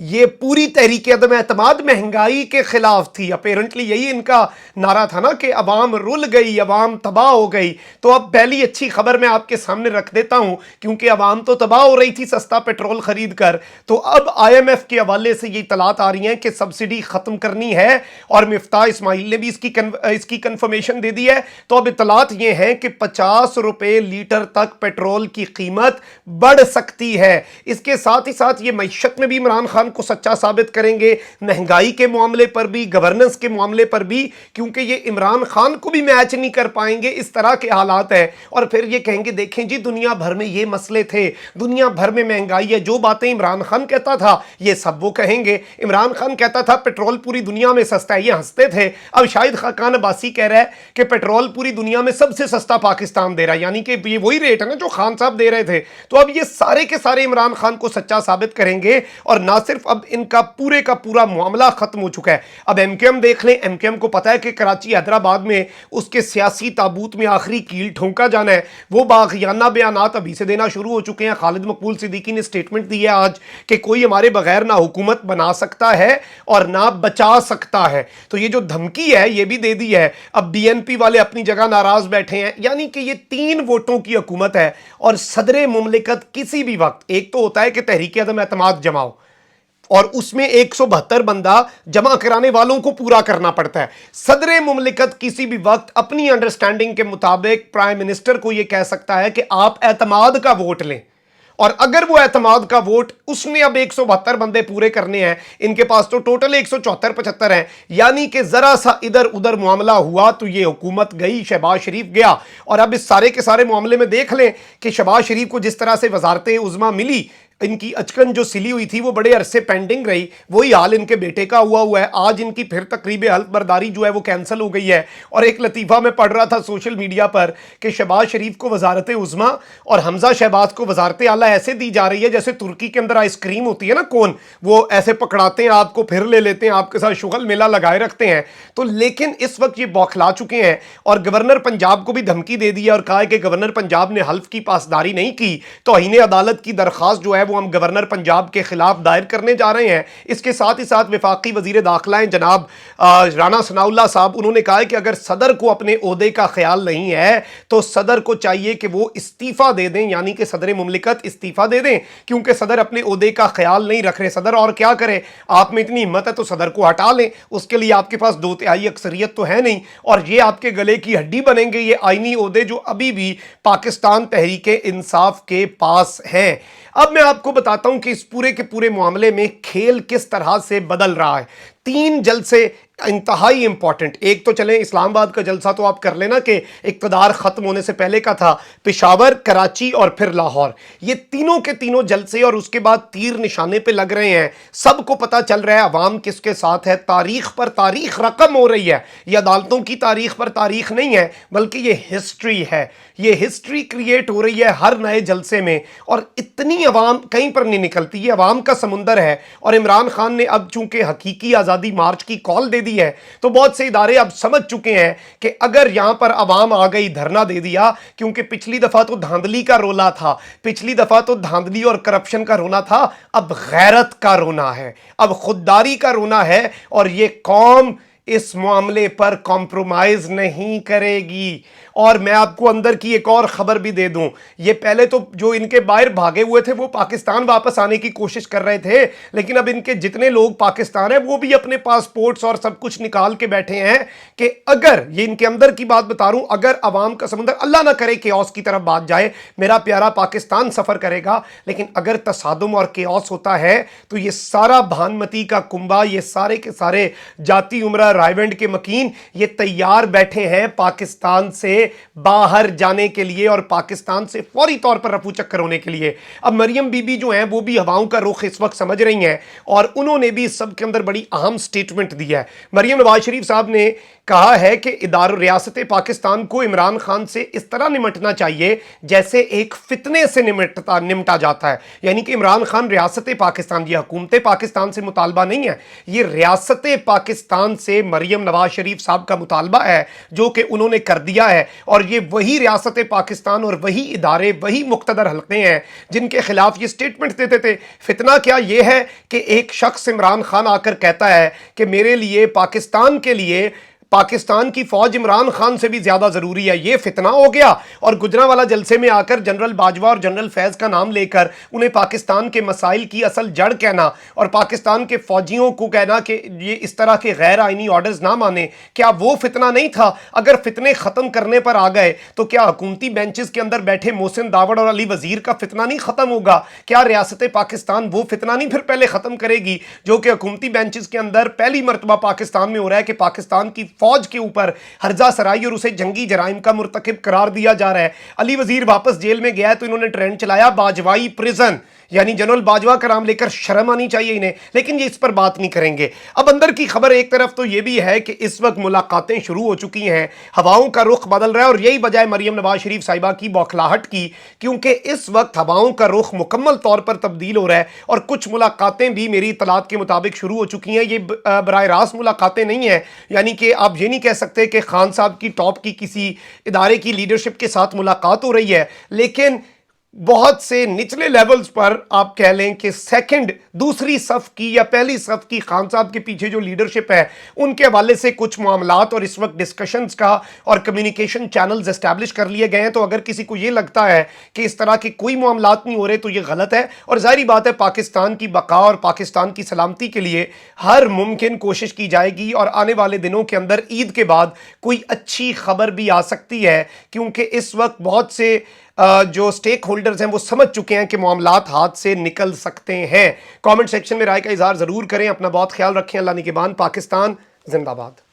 یہ پوری تحریک عدم اعتماد مہنگائی کے خلاف تھی. اپیرنٹلی یہی ان کا نعرہ تھا نا کہ عوام رل گئی, عوام تباہ ہو گئی. تو اب پہلی اچھی خبر میں آپ کے سامنے رکھ دیتا ہوں, کیونکہ عوام تو تباہ ہو رہی تھی سستا پیٹرول خرید کر. تو اب آئی ایم ایف کے حوالے سے یہ اطلاعات آ رہی ہیں کہ سبسڈی ختم کرنی ہے, اور مفتاح اسماعیل نے بھی اس کی کنفرمیشن دے دی ہے. تو اب اطلاعات یہ ہیں کہ 50 روپے لیٹر تک پیٹرول کی قیمت بڑھ سکتی ہے. اس کے ساتھ ہی ساتھ یہ معیشت میں بھی عمران خان کو سچا ثابت کریں گے, مہنگائی کے معاملے پر بھی, گورننس کے معاملے پر بھی, کیونکہ یہ عمران خان کو بھی میچ نہیں کر پائیں گے. اس طرح کے حالات ہیں. اور پھر یہ کہیں گے دیکھیں جی دنیا بھر میں یہ مسئلے تھے, دنیا بھر میں مہنگائی ہے, جو باتیں عمران خان کہتا تھا یہ سب وہ کہیں گے. عمران خان کہتا تھا پیٹرول پوری دنیا میں سستا ہے, یہ ہنستے تھے. اب شاہد خاقان عباسی کہہ رہا ہے کہ پیٹرول پوری دنیا میں سب سے سستا پاکستان دے رہا ہے, یعنی کہ یہ وہی ریٹ ہے نا جو خان صاحب دے رہے تھے. تو اب یہ سارے کے سارے عمران خان کو سچا ثابت کریں گے, اور نہ صرف اب ان کا پورے کا پورا معاملہ ختم ہو چکا ہے. اب ایم کیو ایم دیکھ لیں, ایم کیو ایم کو پتا ہے کہ کراچی حیدرآباد میں اس کے سیاسی تابوت میں آخری کیل ٹھونکا جانا ہے. وہ باغیانہ بیانات ابھی سے دینا شروع ہو چکے ہیں. خالد مقبول صدیقی نے سٹیٹمنٹ دی ہے آج کہ کوئی ہمارے بغیر نہ حکومت بنا سکتا ہے اور نہ بچا سکتا ہے. تو یہ جو دھمکی ہے یہ بھی دے دی ہے. اب بی این پی والے اپنی جگہ ناراض بیٹھے ہیں, یعنی کہ یہ 3 ووٹوں کی حکومت ہے, اور صدر مملکت کسی بھی وقت, ایک تو ہوتا ہے کہ تحریک عدم اعتماد جماؤ, اور اس میں 172 بندہ جمع کرانے والوں کو پورا کرنا پڑتا ہے. صدر مملکت کسی بھی وقت اپنی انڈرسٹینڈنگ کے مطابق پرائم منسٹر کو یہ کہہ سکتا ہے کہ آپ اعتماد کا ووٹ لیں, اور اگر وہ اعتماد کا ووٹ اس نے اب 172 بندے پورے کرنے ہیں, ان کے پاس تو ٹوٹل 174-75 ہیں, یعنی کہ ذرا سا ادھر ادھر معاملہ ہوا تو یہ حکومت گئی, شہباز شریف گیا. اور اب اس سارے کے سارے معاملے میں دیکھ لیں کہ شہباز شریف کو جس طرح سے وزارت عظمیٰ ملی, ان کی اچکن جو سلی ہوئی تھی وہ بڑے عرصے پینڈنگ رہی, وہی حال ان کے بیٹے کا ہوا ہے. آج ان کی پھر تقریب حلف برداری جو ہے وہ کینسل ہو گئی ہے. اور ایک لطیفہ میں پڑھ رہا تھا سوشل میڈیا پر کہ شہباز شریف کو وزارت عظمیٰ اور حمزہ شہباز کو وزارت اعلیٰ ایسے دی جا رہی ہے جیسے ترکی کے اندر آئس کریم ہوتی ہے نا, کون وہ ایسے پکڑاتے ہیں آپ کو, پھر لے لیتے ہیں, آپ کے ساتھ شغل میلہ لگائے رکھتے ہیں. تو لیکن اس وقت یہ بوکھلا چکے ہیں, اور گورنر پنجاب کو بھی دھمکی دے دی ہے, اور کہا ہے کہ گورنر پنجاب نے حلف کی پاسداری نہیں کی, توہین عدالت کی درخواست جو ہے وہ ہم گورنر پنجاب کے خلاف دائر کرنے جا رہے ہیں. اس کے ساتھ ہی ساتھ وفاقی وزیر داخلہ ہیں جناب رانا ثناء اللہ صاحب, انہوں نے کہا ہے کہ اگر صدر کو اپنے عہدے کا خیال نہیں ہے تو صدر کو چاہیے کہ وہ استعفیٰ دے دیں, یعنی کہ صدر مملکت استعفیٰ دے دیں, کیونکہ صدر اپنے عہدے کا خیال نہیں رکھ رہے. صدر اور کیا کرے, آپ میں اتنی ہمت ہے تو صدر کو ہٹا لیں, اس کے لیے آپ کے پاس 2/3 اکثریت تو ہے نہیں, اور یہ آپ کے گلے کی ہڈی بنیں گے یہ آئینی عہدے جو ابھی بھی پاکستان تحریک انصاف کے پاس ہیں. اب میں آپ کو بتاتا ہوں کہ اس پورے کے پورے معاملے میں کھیل کس طرح سے بدل رہا ہے. 3 جلسے انتہائی امپورٹنٹ. ایک تو چلیں اسلام آباد کا جلسہ تو آپ کر لینا کہ اقتدار ختم ہونے سے پہلے کا تھا, پشاور, کراچی اور پھر لاہور, یہ تینوں کے تینوں جلسے, اور اس کے بعد تیر نشانے پہ لگ رہے ہیں. سب کو پتا چل رہا ہے عوام کس کے ساتھ ہے, تاریخ پر تاریخ رقم ہو رہی ہے. یہ عدالتوں کی تاریخ پر تاریخ نہیں ہے بلکہ یہ ہسٹری ہے, یہ ہسٹری کریٹ ہو رہی ہے ہر نئے جلسے میں, اور اتنی عوام کہیں پر نہیں نکلتی, یہ عوام کا سمندر ہے. اور عمران خان نے اب چونکہ حقیقی آزادی مارچ کی کال دے دی ہے, تو بہت سے ادارے اب سمجھ چکے ہیں کہ اگر یہاں پر عوام آ گئی, دھرنا دے دیا, کیونکہ پچھلی دفعہ تو دھاندلی کا رولا تھا, پچھلی دفعہ تو دھاندلی اور کرپشن کا رونا تھا, اب غیرت کا رونا ہے, اب خودداری کا رونا ہے, اور یہ قوم اس معاملے پر کمپرومائز نہیں کرے گی. اور میں آپ کو اندر کی ایک اور خبر بھی دے دوں, یہ پہلے تو جو ان کے باہر بھاگے ہوئے تھے وہ پاکستان واپس آنے کی کوشش کر رہے تھے, لیکن اب ان کے جتنے لوگ پاکستان ہیں وہ بھی اپنے پاسپورٹس اور سب کچھ نکال کے بیٹھے ہیں کہ اگر, یہ ان کے اندر کی بات بتا رہا ہوں, اگر عوام کا سمندر اللہ نہ کرے کیوس کی طرف بات جائے, میرا پیارا پاکستان سفر کرے گا, لیکن اگر تصادم اور کیوس ہوتا ہے تو یہ سارا بھانمتی کا کنبہ, یہ سارے کے سارے جاتی عمرہ رائیونڈ کے مکین, یہ تیار بیٹھے ہیں پاکستان سے باہر جانے کے لیے اور پاکستان سے فوری طور پر رفو چکر ہونے کے لیے. اب مریم بی بی جو ہیں وہ بھی ہواؤں کا رخ اس وقت سمجھ رہی ہیں, اور انہوں نے بھی سب کے اندر بڑی اہم سٹیٹمنٹ دی ہے. مریم نواز شریف صاحب نے کہا ہے کہ ریاست پاکستان کو عمران خان سے اس طرح نمٹنا چاہیے جیسے ایک فتنے سے نمٹا جاتا ہے. یعنی کہ عمران خان ریاست پاکستان, یہ حکومت پاکستان سے مطالبہ نہیں ہے, یہ ریاست پاکستان سے یہ مریم نواز شریف صاحب کا مطالبہ ہے جو کہ انہوں نے کر دیا ہے، اور یہ وہی ریاست پاکستان اور وہی ادارے، وہی مقتدر حلقے ہیں جن کے خلاف یہ سٹیٹمنٹ دیتے تھے۔ فتنہ کیا یہ ہے کہ ایک شخص عمران خان آ کر کہتا ہے کہ میرے لیے پاکستان کے لیے پاکستان کی فوج عمران خان سے بھی زیادہ ضروری ہے، یہ فتنہ ہو گیا؟ اور گجرانوالہ جلسے میں آ کر جنرل باجوہ اور جنرل فیض کا نام لے کر انہیں پاکستان کے مسائل کی اصل جڑ کہنا اور پاکستان کے فوجیوں کو کہنا کہ یہ اس طرح کے غیر آئینی آرڈرز نہ مانے، کیا وہ فتنہ نہیں تھا؟ اگر فتنے ختم کرنے پر آ گئے تو کیا حکومتی بینچز کے اندر بیٹھے محسن داوڑ اور علی وزیر کا فتنہ نہیں ختم ہوگا؟ کیا ریاست پاکستان وہ فتنہ نہیں پھر پہلے ختم کرے گی جو کہ حکومتی بینچز کے اندر پہلی مرتبہ پاکستان میں ہو رہا ہے کہ پاکستان کی فوج کے اوپر ہرزہ سرائی اور اسے جنگی جرائم کا مرتکب قرار دیا جا رہا ہے؟ علی وزیر واپس جیل میں گیا ہے تو انہوں نے ٹرینڈ چلایا باجوائی پریزن، یعنی جنرل باجوہ کا نام لے کر شرم آنی چاہیے انہیں، لیکن یہ اس پر بات نہیں کریں گے۔ اب اندر کی خبر ایک طرف تو یہ بھی ہے کہ اس وقت ملاقاتیں شروع ہو چکی ہیں، ہواؤں کا رخ بدل رہا ہے، اور یہی وجہ ہے مریم نواز شریف صاحبہ کی بوکھلاہٹ کی، کیونکہ اس وقت ہواؤں کا رخ مکمل طور پر تبدیل ہو رہا ہے، اور کچھ ملاقاتیں بھی میری اطلاعات کے مطابق شروع ہو چکی ہیں۔ یہ براہ راست ملاقاتیں نہیں ہیں، یعنی کہ آپ یہ نہیں کہہ سکتے کہ خان صاحب کی ٹاپ کی کسی ادارے کی لیڈرشپ کے ساتھ ملاقات ہو رہی ہے، لیکن بہت سے نچلے لیولز پر آپ کہہ لیں کہ سیکنڈ، دوسری صف کی یا پہلی صف کی خان صاحب کے پیچھے جو لیڈرشپ ہے ان کے حوالے سے کچھ معاملات اور اس وقت ڈسکشنز کا اور کمیونیکیشن چینلز اسٹیبلش کر لیے گئے ہیں۔ تو اگر کسی کو یہ لگتا ہے کہ اس طرح کے کوئی معاملات نہیں ہو رہے تو یہ غلط ہے، اور ظاہری بات ہے پاکستان کی بقا اور پاکستان کی سلامتی کے لیے ہر ممکن کوشش کی جائے گی، اور آنے والے دنوں کے اندر عید کے بعد کوئی اچھی خبر بھی آ سکتی ہے، کیونکہ اس وقت بہت سے جو سٹیک ہولڈرز ہیں وہ سمجھ چکے ہیں کہ معاملات ہاتھ سے نکل سکتے ہیں۔ کامنٹ سیکشن میں رائے کا اظہار ضرور کریں، اپنا بہت خیال رکھیں۔ اللہ نگہبان، پاکستان زندہ باد۔